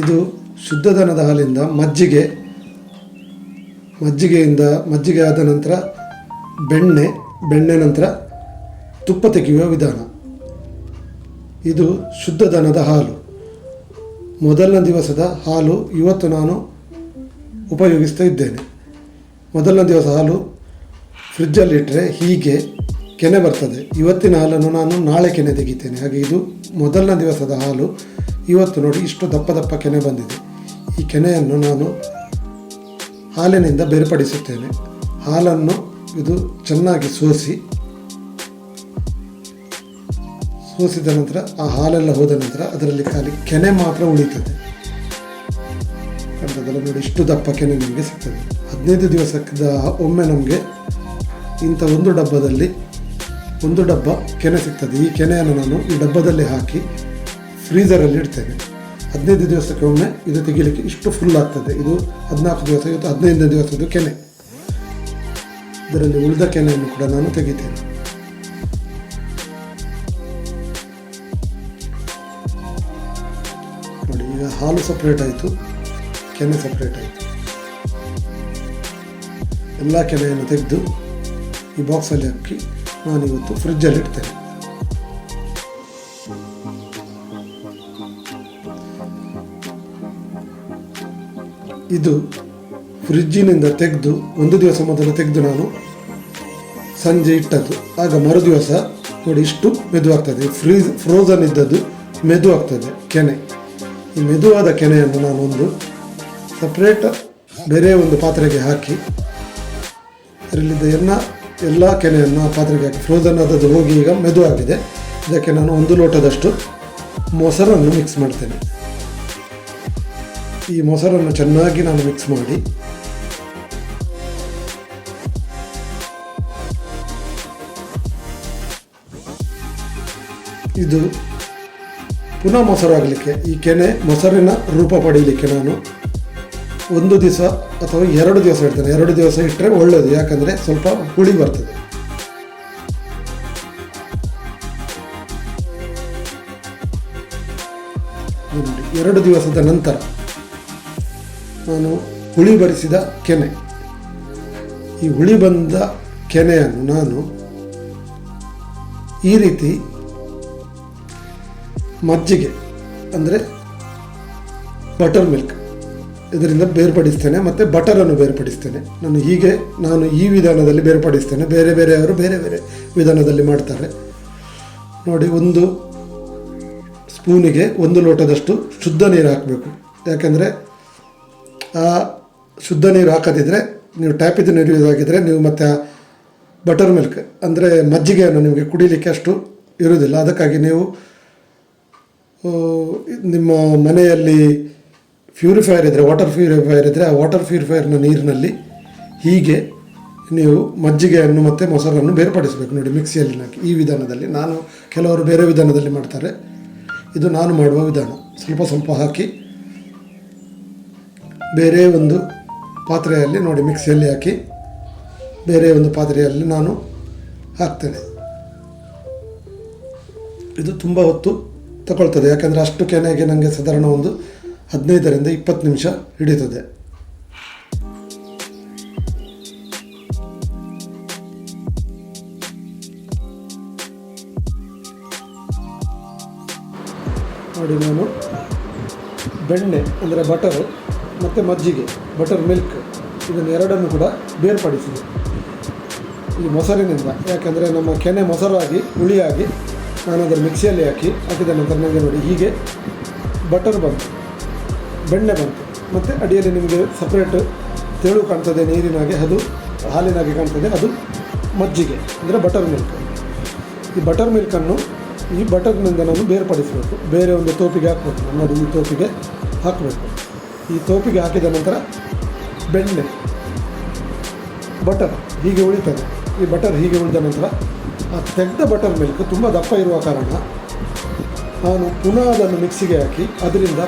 ಇದು ಶುದ್ಧ ದನದ ಹಾಲಿಂದ ಮಜ್ಜಿಗೆ ಆದ ನಂತರ ಬೆಣ್ಣೆ ನಂತರ ತುಪ್ಪ ತೆಗೆಯುವ ವಿಧಾನ. ಇದು ಶುದ್ಧ ದನದ ಹಾಲು. ಮೊದಲನೇ ದಿವಸದ ಹಾಲು ಇವತ್ತು ನಾನು ಉಪಯೋಗಿಸ್ತಾ ಇದ್ದೇನೆ. ಮೊದಲನೇ ದಿವಸ ಹಾಲು ಫ್ರಿಜ್ಜಲ್ಲಿಟ್ಟರೆ ಹೀಗೆ ಕೆನೆ ಬರ್ತದೆ. ಇವತ್ತಿನ ಹಾಲನ್ನು ನಾನು ನಾಳೆ ಕೆನೆ ತೆಗಿತೇನೆ. ಹಾಗೆ ಇದು ಮೊದಲನೇ ದಿವಸದ ಹಾಲು. ಇವತ್ತು ನೋಡಿ ಇಷ್ಟು ದಪ್ಪ ಕೆನೆ ಬಂದಿದೆ. ಈ ಕೆನೆಯನ್ನು ನಾನು ಹಾಲಿನಿಂದ ಬೇರ್ಪಡಿಸುತ್ತೇನೆ. ಹಾಲನ್ನು ಇದು ಚೆನ್ನಾಗಿ ಸೋಸಿದ ನಂತರ ಆ ಹಾಲೆಲ್ಲ ಹೋದ ನಂತರ ಅದರಲ್ಲಿ ಖಾಲಿ ಕೆನೆ ಮಾತ್ರ ಉಳಿತದೆ. ಅದೆಲ್ಲ ನೋಡಿ ಇಷ್ಟು ದಪ್ಪ ಕೆನೆ ನಮಗೆ ಸಿಗ್ತದೆ. 15 ದಿವಸದ ಒಮ್ಮೆ ನಮಗೆ ಇಂಥ ಒಂದು ಡಬ್ಬ ಕೆನೆ ಸಿಗ್ತದೆ. ಈ ಕೆನೆಯನ್ನು ನಾನು ಈ ಡಬ್ಬದಲ್ಲಿ ಹಾಕಿ ಫ್ರೀಝರಲ್ಲಿ ಇಡ್ತೇನೆ. 15 ದಿವಸಕ್ಕೆ ಒಮ್ಮೆ ಇದು ತೆಗಿಲಿಕ್ಕೆ ಇಷ್ಟು ಫುಲ್ ಆಗ್ತದೆ. ಇದು 14 ದಿವಸ, ಇವತ್ತು 15ನೇ ದಿವಸದ ಕೆನೆ. ಇದರಲ್ಲಿ ಉಳಿದ ಕೆನೆಯನ್ನು ಕೂಡ ನಾನು ತೆಗಿತೇನೆ. ನೋಡಿ, ಈಗ ಹಾಲು ಸಪ್ರೇಟ್ ಆಯಿತು, ಕೆನೆ ಸಪ್ರೇಟ್ ಆಯಿತು. ಎಲ್ಲ ಕೆನೆಯನ್ನು ತೆಗೆದು ಈ ಬಾಕ್ಸಲ್ಲಿ ಹಾಕಿ ನಾನಿವತ್ತು ಫ್ರಿಜ್ಜಲ್ಲಿ ಇಡ್ತೇನೆ. ಇದು ಫ್ರಿಜ್ಜಿನಿಂದ ತೆಗೆದು ಒಂದು ದಿವಸ ಮೊದಲು ತೆಗೆದು ನಾನು ಸಂಜೆ ಇಟ್ಟದ್ದು. ಆಗ ಮರುದಿವಸ ನೋಡಿ ಇಷ್ಟು ಮೆದುವಾಗ್ತದೆ. ಫ್ರೋಝನ್ ಇದ್ದದ್ದು ಮೆದು ಆಗ್ತದೆ ಕೆನೆ. ಈ ಮೆದುವಾದ ಕೆನೆಯನ್ನು ನಾನು ಒಂದು ಸಪ್ರೇಟ್ ಬೇರೆ ಒಂದು ಪಾತ್ರೆಗೆ ಹಾಕಿ ಇದರಲ್ಲಿದ್ದ ಎಲ್ಲ ಕೆನೆಯನ್ನು ಆ ಪಾತ್ರೆಗೆ ಹಾಕಿ ಫ್ರೋಝನ್ ಆದದ್ದು ಹೋಗಿ ಈಗ ಮೆದು ಆಗಿದೆ. ಇದಕ್ಕೆ ನಾನು 1 ಲೋಟದಷ್ಟು ಮೊಸರನ್ನು ಮಿಕ್ಸ್ ಮಾಡ್ತೇನೆ. ಈ ಮೊಸರನ್ನು ಚೆನ್ನಾಗಿ ನಾನು ಮಿಕ್ಸ್ ಮಾಡಿ ಇದು ಪುನಃ ಮೊಸರಾಗಲಿಕ್ಕೆ, ಈ ಕೆನೆ ಮೊಸರಿನ ರೂಪ ಪಡೀಲಿಕ್ಕೆ ನಾನು 1 ದಿವಸ ಅಥವಾ 2 ದಿವಸ ಇಡ್ತೇನೆ. 2 ದಿವಸ ಇಟ್ಟರೆ ಒಳ್ಳೆಯದು, ಯಾಕಂದರೆ ಸ್ವಲ್ಪ ಹುಳಿ ಬರ್ತದೆ. ನೋಡಿ, 2 ದಿವಸದ ನಂತರ ನಾನು ಹುಳಿ ಬರಿಸಿದ ಕೆನೆ, ಈ ಹುಳಿ ಬಂದ ಕೆನೆಯನ್ನು ನಾನು ಈ ರೀತಿ ಮಜ್ಜಿಗೆ ಅಂದರೆ ಬಟರ್ ಮಿಲ್ಕ್ ಇದರಿಂದ ಬೇರ್ಪಡಿಸ್ತೇನೆ ಮತ್ತು ಬಟರನ್ನು ಬೇರ್ಪಡಿಸ್ತೇನೆ. ನಾನು ಈ ವಿಧಾನದಲ್ಲಿ ಬೇರ್ಪಡಿಸ್ತೇನೆ. ಬೇರೆಯವರು ಬೇರೆ ವಿಧಾನದಲ್ಲಿ ಮಾಡ್ತಾರೆ. ನೋಡಿ, 1 ಸ್ಪೂನಿಗೆ 1 ಲೋಟದಷ್ಟು ಶುದ್ಧ ನೀರು ಹಾಕಬೇಕು. ಯಾಕೆಂದರೆ ಆ ಶುದ್ಧ ನೀರು ಹಾಕದಿದ್ದರೆ, ನೀವು ಟ್ಯಾಪಿದ ನೀರು ಯೂಸ್ ಆಗಿದ್ದರೆ ನೀವು ಮತ್ತು ಬಟರ್ ಮಿಲ್ಕ್ ಅಂದರೆ ಮಜ್ಜಿಗೆಯನ್ನು ನಿಮಗೆ ಕುಡಿಲಿಕ್ಕೆ ಅಷ್ಟು ಇರುವುದಿಲ್ಲ. ಅದಕ್ಕಾಗಿ ನೀವು ನಿಮ್ಮ ಮನೆಯಲ್ಲಿ ಪ್ಯೂರಿಫೈಯರ್ ಇದ್ದರೆ, ವಾಟರ್ ಪ್ಯೂರಿಫೈಯರ್ ಇದ್ದರೆ, ಆ ವಾಟರ್ ಪ್ಯೂರಿಫೈಯರ್ನ ನೀರಿನಲ್ಲಿ ಹೀಗೆ ನೀವು ಮಜ್ಜಿಗೆಯನ್ನು ಮತ್ತು ಮೊಸರನ್ನು ಬೇರ್ಪಡಿಸಬೇಕು. ನೋಡಿ, ಮಿಕ್ಸಿಯಲ್ಲಿ ಹಾಕಿ ಈ ವಿಧಾನದಲ್ಲಿ. ಕೆಲವರು ಬೇರೆ ವಿಧಾನದಲ್ಲಿ ಮಾಡ್ತಾರೆ. ಇದು ನಾನು ಮಾಡುವ ವಿಧಾನ. ಸ್ವಲ್ಪ ಹಾಕಿ ಬೇರೆ ಒಂದು ಪಾತ್ರೆಯಲ್ಲಿ ನೋಡಿ ಮಿಕ್ಸಿಯಲ್ಲಿ ಹಾಕಿ ಬೇರೆ ಒಂದು ಪಾತ್ರೆಯಲ್ಲಿ ನಾನು ಹಾಕ್ತೇನೆ. ಇದು ತುಂಬ ಹೊತ್ತು ತಗೊಳ್ತದೆ, ಯಾಕಂದರೆ ಅಷ್ಟು ಕೆನೆಗೆ ನನಗೆ ಸಾಧಾರಣ ಒಂದು 15ರಿಂದ 20 ನಿಮಿಷ ಹಿಡಿತದೆ. ನೋಡಿ, ನಾನು ಬೆಣ್ಣೆ ಅಂದರೆ ಬಟರು ಮತ್ತು ಮಜ್ಜಿಗೆ ಬಟರ್ ಮಿಲ್ಕ್ ಇದನ್ನು ಎರಡನ್ನು ಕೂಡ ಬೇರ್ಪಡಿಸಿದೆ ಈ ಮೊಸರಿನಿಂದ. ಯಾಕೆಂದರೆ ನಮ್ಮ ಕೆನೆ ಮೊಸರಾಗಿ ಹುಳಿಯಾಗಿ ನಾನು ಅದರ ಮಿಕ್ಸಿಯಲ್ಲಿ ಹಾಕಿದ ನಂತರ ನನಗೆ ನೋಡಿ ಹೀಗೆ ಬಟರ್ ಬಂತು, ಬೆಣ್ಣೆ ಬಂತು. ಮತ್ತು ಅಡಿಯಲ್ಲಿ ನಿಮಗೆ ಸಪ್ರೇಟ್ ತೆಳು ಕಾಣ್ತದೆ ನೀರಿನಾಗೆ, ಅದು ಹಾಲಿನಾಗೆ ಕಾಣ್ತದೆ, ಅದು ಮಜ್ಜಿಗೆ ಅಂದರೆ ಬಟರ್ ಮಿಲ್ಕ್. ಈ ಬಟರ್ ಮಿಲ್ಕನ್ನು ಈ ಬಟರ್ನಿಂದ ನಾನು ಬೇರ್ಪಡಿಸಬೇಕು. ಬೇರೆ ಒಂದು ತೋಪಿಗೆ ಹಾಕಬೇಕು. ನೋಡಿ, ಈ ತೋಪಿಗೆ ಹಾಕಬೇಕು. ಈ ತೋಪಿಗೆ ಹಾಕಿದ ನಂತರ ಬೆಣ್ಣೆ, ಬಟರ್ ಹೀಗೆ ಉಳಿತದೆ. ಈ ಬಟರ್ ಹೀಗೆ ಉಳಿದ ನಂತರ ಆ ತೆಗೆದ ಬಟರ್ ಮಿಲ್ಕ್ ತುಂಬ ದಪ್ಪ ಇರುವ ಕಾರಣ ನಾನು ಪುನಃ ಅದನ್ನು ಮಿಕ್ಸಿಗೆ ಹಾಕಿ ಅದರಿಂದ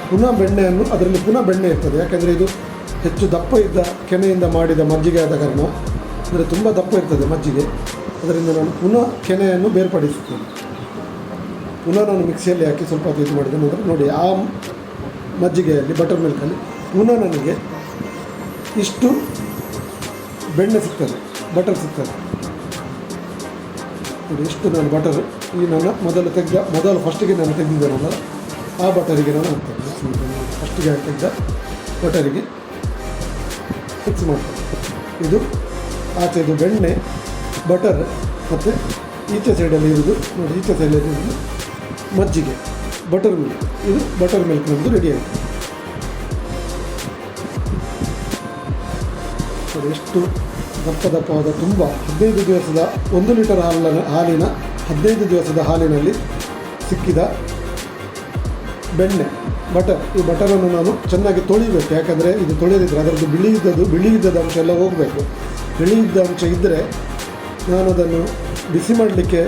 ಅದರಲ್ಲಿ ಪುನಃ ಬೆಣ್ಣೆ ಇರ್ತದೆ. ಯಾಕೆಂದರೆ ಇದು ಹೆಚ್ಚು ದಪ್ಪ ಇದ್ದ ಕೆನೆಯಿಂದ ಮಾಡಿದ ಮಜ್ಜಿಗೆ ಆದ ಕಾರಣ, ಅಂದರೆ ತುಂಬ ದಪ್ಪ ಇರ್ತದೆ ಮಜ್ಜಿಗೆ. ಅದರಿಂದ ನಾನು ಪುನಃ ಕೆನೆಯನ್ನು ಬೇರ್ಪಡಿಸುತ್ತೇನೆ. ಪುನಃ ನಾನು ಮಿಕ್ಸಿಯಲ್ಲಿ ಹಾಕಿ ಸ್ವಲ್ಪ ಇದು ಮಾಡಿದ ನಂತರ ನೋಡಿ ಆ ಮಜ್ಜಿಗೆಯಲ್ಲಿ ಬಟರ್ ಮಿಲ್ಕಲ್ಲಿ ಪುನಃ ನನಗೆ ಇಷ್ಟು ಬೆಣ್ಣೆ ಸಿಗ್ತದೆ, ಬಟರ್ ಸಿಗ್ತದೆ. ನೋಡಿ ಇಷ್ಟು ನಾನು ಬಟರು ಈ ನಾನು ಮೊದಲು ಫಸ್ಟಿಗೆ ನಾನು ತೆಗೆದಿದ್ದೇನಲ್ಲ ಆ ಬಟರಿಗೆ ನಾನು ಹಾಕ್ತೇನೆ. ಫಸ್ಟಿಗೆ ತೆಗೆದ ಬಟರಿಗೆ ಫಿಕ್ಸ್ ಮಾಡ್ತೇನೆ. ಇದು ಆಚೆದು ಬೆಣ್ಣೆ, ಬಟರ್ ಮತ್ತು ಈಚೆ ಸೈಡಲ್ಲಿ ಇರೋದು ನೋಡಿ, ಈಚೆ ಸೈಡಲ್ಲಿ ಇರೋದು ಮಜ್ಜಿಗೆ, ಬಟರ್ ಮಿಲ್ಕ್. ಇದು ಬಟರ್ ಮಿಲ್ಕ್ ನಮ್ಮದು ರೆಡಿ ಆಯಿತು. ನೋಡಿ ಎಷ್ಟು ದಪ್ಪವಾದ ತುಂಬ 15 ದಿವಸದ 1 ಲೀಟರ್ ಹಾಲಿನ 15 ದಿವಸದ ಹಾಲಿನಲ್ಲಿ ಸಿಕ್ಕಿದ ಬೆಣ್ಣೆ, ಬಟರ್. ಈ ಬಟರನ್ನು ನಾನು ಚೆನ್ನಾಗಿ ತೊಳಿಬೇಕು, ಯಾಕಂದರೆ ಇದು ತೊಳೆದಿದ್ದರೆ ಅದರದ್ದು ಬಿಳಿ ಇದ್ದದ ಅಂಶ ಎಲ್ಲ ಹೋಗಬೇಕು. ಬಿಳಿ ಇದ್ದ ಅಂಶ ಇದ್ದರೆ ನಾನು ಅದನ್ನು ಬಿಸಿ ಮಾಡಲಿಕ್ಕೆ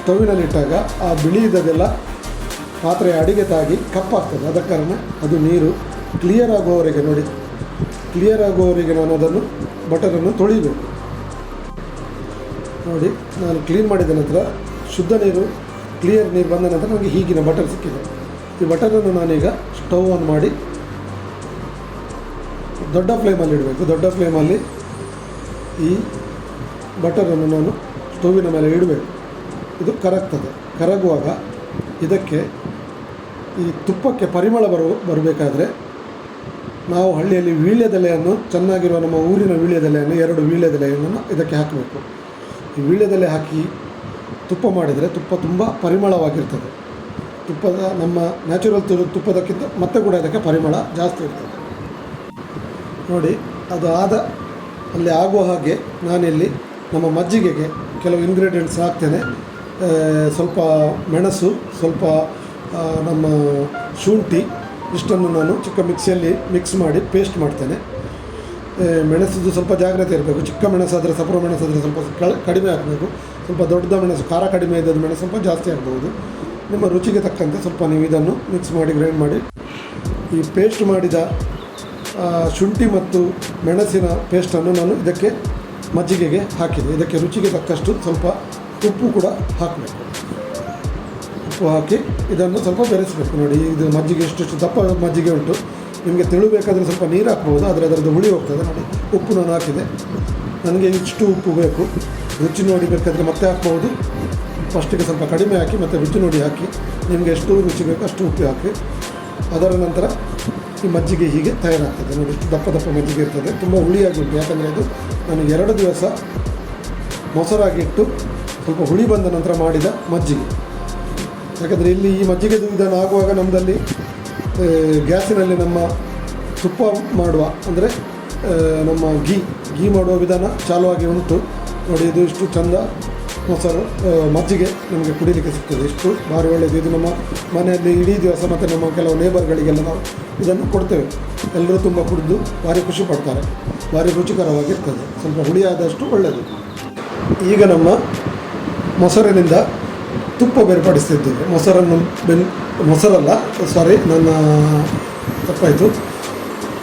ಸ್ಟೌವಿನಲ್ಲಿಟ್ಟಾಗ ಆ ಬಿಳಿ ಇದ್ದದೆಲ್ಲ ಪಾತ್ರೆ ಅಡಿಗೆ ತಾಗಿ ಕಪ್ಪಾಗ್ತದೆ. ಆದ ಕಾರಣ ಅದು ನೀರು ಕ್ಲಿಯರ್ ಆಗುವವರೆಗೆ ನೋಡಿ, ಕ್ಲಿಯರ್ ಆಗುವವರೆಗೆ ನಾನು ಅದನ್ನು ಬಟರನ್ನು ತೊಳಿಬೇಕು. ನೋಡಿ ನಾನು ಕ್ಲೀನ್ ಮಾಡಿದ ನಂತರ ಶುದ್ಧ ನೀರು, ಕ್ಲಿಯರ್ ನೀರು ಬಂದ ನಂತರ ನನಗೆ ಹೀಗಿನ ಬಟರ್ ಸಿಕ್ಕಿದೆ. ಈ ಬಟರನ್ನು ನಾನೀಗ ಸ್ಟವ್ ಆನ್ ಮಾಡಿ ದೊಡ್ಡ ಫ್ಲೇಮಲ್ಲಿ ಇಡಬೇಕು. ದೊಡ್ಡ ಫ್ಲೇಮಲ್ಲಿ ಈ ಬಟರನ್ನು ನಾನು ಸ್ಟೌವಿನ ಮೇಲೆ ಇಡಬೇಕು. ಇದು ಕರಗ್ತದೆ. ಕರಗುವಾಗ ಇದಕ್ಕೆ ಈ ತುಪ್ಪಕ್ಕೆ ಪರಿಮಳ ಬರಬೇಕಾದ್ರೆ ನಾವು ಹಳ್ಳಿಯಲ್ಲಿ ವೀಳ್ಯದೆಲೆಯನ್ನು, ಚೆನ್ನಾಗಿರುವ ನಮ್ಮ ಊರಿನ ವೀಳ್ಯದೆಲೆಯನ್ನು, 2 ವೀಳ್ಯದೆಲೆಯನ್ನು ಇದಕ್ಕೆ ಹಾಕಬೇಕು. ಈ ವೀಳ್ಯದೆಲೆ ಹಾಕಿ ತುಪ್ಪ ಮಾಡಿದರೆ ತುಪ್ಪ ತುಂಬ ಪರಿಮಳವಾಗಿರ್ತದೆ. ತುಪ್ಪದ ನಮ್ಮ ನ್ಯಾಚುರಲ್ ತುಪ್ಪದಕ್ಕಿಂತ ಮತ್ತೆ ಕೂಡ ಇದಕ್ಕೆ ಪರಿಮಳ ಜಾಸ್ತಿ ಇರ್ತದೆ. ನೋಡಿ ಅದು ಅಲ್ಲಿ ಆಗುವ ಹಾಗೆ ನಾನಿಲ್ಲಿ ನಮ್ಮ ಮಜ್ಜಿಗೆಗೆ ಕೆಲವು ಇಂಗ್ರೀಡಿಯೆಂಟ್ಸ್ ಹಾಕ್ತೇನೆ. ಸ್ವಲ್ಪ ಮೆಣಸು, ಸ್ವಲ್ಪ ನಮ್ಮ ಶುಂಠಿ, ಇಷ್ಟನ್ನು ನಾನು ಚಿಕ್ಕ ಮಿಕ್ಸಿಯಲ್ಲಿ ಮಿಕ್ಸ್ ಮಾಡಿ ಪೇಸ್ಟ್ ಮಾಡ್ತೇನೆ. ಮೆಣಸದ್ದು ಸ್ವಲ್ಪ ಜಾಗ್ರತೆ ಇರಬೇಕು. ಚಿಕ್ಕ ಮೆಣಸಾದರೆ, ಸಪುರ ಮೆಣಸಾದರೆ ಸ್ವಲ್ಪ ಕಡಿಮೆ ಹಾಕಬೇಕು. ಸ್ವಲ್ಪ ದೊಡ್ಡ ಮೆಣಸು, ಖಾರ ಕಡಿಮೆ ಇದ್ದದ್ದು ಮೆಣಸು ಸ್ವಲ್ಪ ಜಾಸ್ತಿ ಆಗ್ಬೋದು. ನಿಮ್ಮ ರುಚಿಗೆ ತಕ್ಕಂತೆ ಸ್ವಲ್ಪ ನೀವು ಇದನ್ನು ಮಿಕ್ಸ್ ಮಾಡಿ ಗ್ರೈಂಡ್ ಮಾಡಿ ಈ ಪೇಸ್ಟ್ ಮಾಡಿದ ಶುಂಠಿ ಮತ್ತು ಮೆಣಸಿನ ಪೇಸ್ಟನ್ನು ನಾನು ಇದಕ್ಕೆ ಮಜ್ಜಿಗೆಗೆ ಹಾಕಿದೆ. ಇದಕ್ಕೆ ರುಚಿಗೆ ತಕ್ಕಷ್ಟು ಸ್ವಲ್ಪ ಉಪ್ಪು ಕೂಡ ಹಾಕಬೇಕು. ಉಪ್ಪು ಹಾಕಿ ಇದನ್ನು ಸ್ವಲ್ಪ ಬೆರೆಸಬೇಕು. ನೋಡಿ ಇದು ಮಜ್ಜಿಗೆ ಎಷ್ಟು ದಪ್ಪ ಮಜ್ಜಿಗೆ ಉಂಟು. ನಿಮಗೆ ತಿಳಿಬೇಕಾದ್ರೆ ಸ್ವಲ್ಪ ನೀರು ಹಾಕ್ಬೋದು, ಆದರೆ ಅದರದ್ದು ಹುಳಿ ಹೋಗ್ತದೆ. ನೋಡಿ ಉಪ್ಪು ನಾನು ಹಾಕಿದೆ. ನನಗೆ ಇಷ್ಟು ಉಪ್ಪು ಬೇಕು. ರುಚಿ ನೋಡಿ ಬೇಕಾದರೆ ಮತ್ತೆ ಹಾಕ್ಬೋದು. ಫಸ್ಟಿಗೆ ಸ್ವಲ್ಪ ಕಡಿಮೆ ಹಾಕಿ ಮತ್ತು ರುಚಿ ನೋಡಿ ಹಾಕಿ, ನಿಮಗೆ ಎಷ್ಟು ರುಚಿ ಬೇಕು ಅಷ್ಟು ಉಪ್ಪು ಹಾಕಿ. ಅದರ ನಂತರ ಈ ಮಜ್ಜಿಗೆ ಹೀಗೆ ತಯಾರಾಗ್ತದೆ. ನೋಡಿ ಇಷ್ಟು ದಪ್ಪ ಮಜ್ಜಿಗೆ ಇರ್ತದೆ. ತುಂಬ ಹುಳಿಯಾಗಿ ಉಂಟು, ಯಾಕಂದರೆ ಇದು ನಾನು 2 ದಿವಸ ಮೊಸರಾಗಿಟ್ಟು ಸ್ವಲ್ಪ ಹುಳಿ ಬಂದ ನಂತರ ಮಾಡಿದ ಮಜ್ಜಿಗೆ. ಯಾಕಂದರೆ ಇಲ್ಲಿ ಈ ಮಜ್ಜಿಗೆದು ಇದನ್ನು ಆಗುವಾಗ ನಮ್ಮದಲ್ಲಿ ಗ್ಯಾಸಿನಲ್ಲಿ ನಮ್ಮ ತುಪ್ಪ ಮಾಡುವ, ಅಂದರೆ ನಮ್ಮ ಗೀ ಮಾಡುವ ವಿಧಾನ ಚಾಲುವಾಗಿ ಉಂಟು. ನೋಡಿ ಇದು ಇಷ್ಟು ಚಂದ ಮೊಸರು ಮಜ್ಜಿಗೆ ನಮಗೆ ಕುಡಿಲಿಕ್ಕೆ ಸಿಗ್ತದೆ. ಇಷ್ಟು ಭಾರಿ ಒಳ್ಳೆಯದು. ಇದು ನಮ್ಮ ಮನೆಯಲ್ಲಿ ಇಡೀ ದಿವಸ ಮತ್ತು ನಮ್ಮ ಕೆಲವು ನೇಬರ್ಗಳಿಗೆಲ್ಲ ನಾವು ಇದನ್ನು ಕೊಡ್ತೇವೆ. ಎಲ್ಲರೂ ತುಂಬ ಕುಡಿದು ಭಾರಿ ಖುಷಿ ಪಡ್ತಾರೆ. ಭಾರಿ ರುಚಿಕರವಾಗಿರ್ತದೆ. ಸ್ವಲ್ಪ ಹುಳಿಯಾದಷ್ಟು ಒಳ್ಳೆಯದು. ಈಗ ನಮ್ಮ ಮೊಸರಿನಿಂದ ತುಪ್ಪ ಬೇರ್ಪಡಿಸ್ತಿದ್ದೇವೆ. ಮೊಸರಲ್ಲ, ಸಾರಿ, ನನ್ನ ತಪ್ಪಾಯಿತು.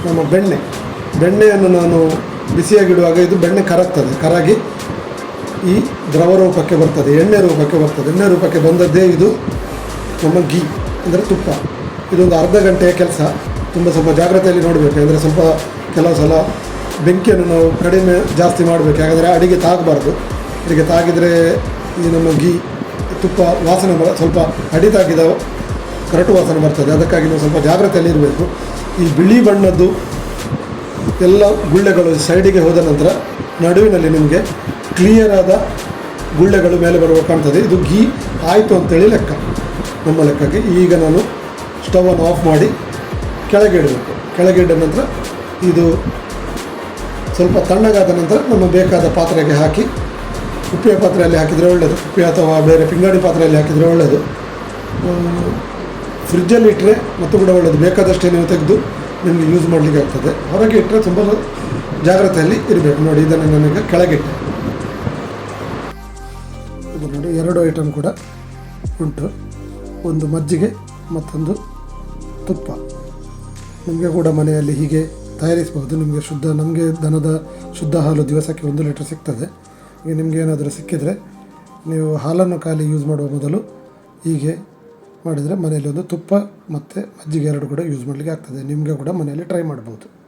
ನಮ್ಮ ಬೆಣ್ಣೆಯನ್ನು ನಾನು ಬಿಸಿಯಾಗಿಡುವಾಗ ಇದು ಬೆಣ್ಣೆ ಕರಗಿ ಈ ದ್ರವ ರೂಪಕ್ಕೆ ಬರ್ತದೆ, ಎಣ್ಣೆ ರೂಪಕ್ಕೆ ಬರ್ತದೆ. ಎಣ್ಣೆ ರೂಪಕ್ಕೆ ಬಂದದ್ದೇ ಇದು ನಮ್ಮ ಗೀ, ಅಂದರೆ ತುಪ್ಪ. ಇದೊಂದು ಅರ್ಧ ಗಂಟೆಯ ಕೆಲಸ. ಸ್ವಲ್ಪ ಜಾಗ್ರತೆಯಲ್ಲಿ ನೋಡಬೇಕು. ಅಂದರೆ ಸ್ವಲ್ಪ ಕೆಲವು ಸಲ ಬೆಂಕಿಯನ್ನು ನಾವು ಕಡಿಮೆ ಜಾಸ್ತಿ ಮಾಡಬೇಕು. ಯಾಕಂದರೆ ಅಡಿಗೆ ತಾಗಬಾರ್ದು. ಅಡಿಗೆ ತಾಗಿದರೆ ಈ ನಮ್ಮ ಗೀ ತುಪ್ಪ ವಾಸನೆ ಸ್ವಲ್ಪ ಅಡಿ ತಾಗಿದ ಕರಟು ವಾಸನೆ ಬರ್ತದೆ. ಅದಕ್ಕಾಗಿ ನಾವು ಸ್ವಲ್ಪ ಜಾಗ್ರತೆಯಲ್ಲಿ ಇರಬೇಕು. ಈ ಬಿಳಿ ಬಣ್ಣದ್ದು ಎಲ್ಲ ಗುಳ್ಳೆಗಳು ಸೈಡಿಗೆ ಹೋದ ನಂತರ ನಡುವಿನಲ್ಲಿ ನಿಮಗೆ ಕ್ಲಿಯರ್ ಆದ ಗುಳ್ಳೆಗಳು ಮೇಲೆ ಬರುವ ಕಾಣ್ತದೆ. ಇದು ಗೀ ಆಯಿತು ಅಂತೇಳಿ ಲೆಕ್ಕ, ನಮ್ಮ ಲೆಕ್ಕಕ್ಕೆ. ಈಗ ನಾನು ಸ್ಟವನ್ನು ಆಫ್ ಮಾಡಿ ಕೆಳಗೆ ಇಡಬೇಕು. ಕೆಳಗೆ ಇಟ್ಟ ನಂತರ ಇದು ಸ್ವಲ್ಪ ತಣ್ಣಗಾದ ನಂತರ ನಮ್ಮ ಬೇಕಾದ ಪಾತ್ರೆಗೆ ಹಾಕಿ, ಉಪ್ಪಿನ ಪಾತ್ರೆಯಲ್ಲಿ ಹಾಕಿದರೆ ಒಳ್ಳೆಯದು, ಉಪ್ಪಿ ಅಥವಾ ಬೇರೆ ಪಿಂಗಾಣಿ ಪಾತ್ರೆಯಲ್ಲಿ ಹಾಕಿದರೆ ಒಳ್ಳೆಯದು. ಫ್ರಿಜ್ಜಲ್ಲಿ ಇಟ್ಟರೆ ಮತ್ತು ಕೂಡ ಒಳ್ಳೆಯದು. ಬೇಕಾದಷ್ಟೇ ನೀವು ತೆಗೆದು ನಿಮಗೆ ಯೂಸ್ ಮಾಡಲಿಕ್ಕೆ ಆಗ್ತದೆ. ಹೊರಗೆ ಇಟ್ಟರೆ ತುಂಬ ಜಾಗ್ರತೆಯಲ್ಲಿ ಇರಬೇಕು. ನೋಡಿ ಇದನ್ನು ನನಗೆ ಕೆಳಗಿಟ್ಟೆ. ಇದು ನೋಡಿ 2 ಐಟಮ್ ಕೂಡ ಉಂಟು. ಒಂದು ಮಜ್ಜಿಗೆ, ಮತ್ತೊಂದು ತುಪ್ಪ. ನಿಮಗೆ ಕೂಡ ಮನೆಯಲ್ಲಿ ಹೀಗೆ ತಯಾರಿಸಬಹುದು. ನಮಗೆ ದನದ ಶುದ್ಧ ಹಾಲು ದಿವಸಕ್ಕೆ 1 ಲೀಟರ್ ಸಿಗ್ತದೆ. ಈಗ ನಿಮಗೆ ಏನಾದರೂ ಸಿಕ್ಕಿದರೆ ನೀವು ಹಾಲನ್ನು ಖಾಲಿ ಯೂಸ್ ಮಾಡುವ ಮೊದಲು ಹೀಗೆ ಮಾಡಿದರೆ ಮನೆಯಲ್ಲಿ ಒಂದು ತುಪ್ಪ ಮತ್ತು ಮಜ್ಜಿಗೆ ಎರಡು ಕೂಡ ಯೂಸ್ ಮಾಡಲಿಕ್ಕೆ ಆಗ್ತದೆ. ನಿಮಗೆ ಕೂಡ ಮನೆಯಲ್ಲಿ ಟ್ರೈ ಮಾಡ್ಬೋದು.